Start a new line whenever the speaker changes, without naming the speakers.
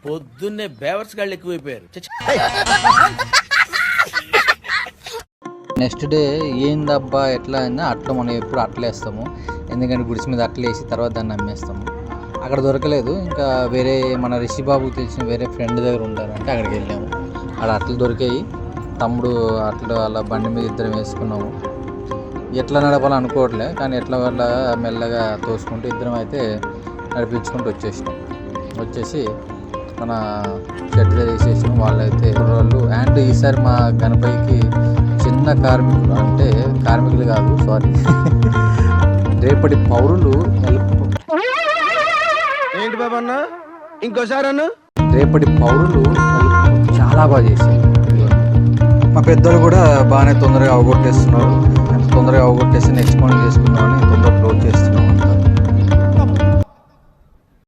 పొద్దున్నే బేవర్స్ గాళ్ళు ఎక్కువైపోయారు.
నెక్స్ట్ డే ఏందబ్బా ఎట్లా అయినా అట్లా మనం ఎప్పుడు అట్లేస్తాము, ఎందుకంటే గుడిసి మీద అట్లేసి తర్వాత దాన్ని అమ్మేస్తాము. అక్కడ దొరకలేదు, ఇంకా వేరే మన రిషిబాబుకి తెలిసిన వేరే ఫ్రెండ్ దగ్గర ఉంటారంటే అక్కడికి వెళ్ళాము. అక్కడ అట్లు దొరికాయి, తమ్ముడు అట్లు అలా బండి మీద ఇద్దరం వేసుకున్నాము. ఎట్లా నడపాలని అనుకోవట్లే, కానీ ఎట్లా వల్ల మెల్లగా తోసుకుంటూ ఇద్దరం అయితే నడిపించుకుంటూ వచ్చేసి మన షెడ్ వేసేసాం. వాళ్ళైతే వాళ్ళు అండ్ ఈసారి మా గణపతికి చిన్న కార్మికులు కాదు సారీ రేపటి పౌరులు
ఏంటి బాబా అన్న ఇంకోసారి అన్న
రేపటి పౌరులు చాలా బాగా చేశారు. మా పెద్దలు కూడా బాగానే తొందరగా అవగొట్టేస్తున్నారు. తొందరగా అవగొట్టేసి నెక్స్ట్ పనులు చేసుకుందామని తొందరగా క్లోజ్ చేస్తున్నారు.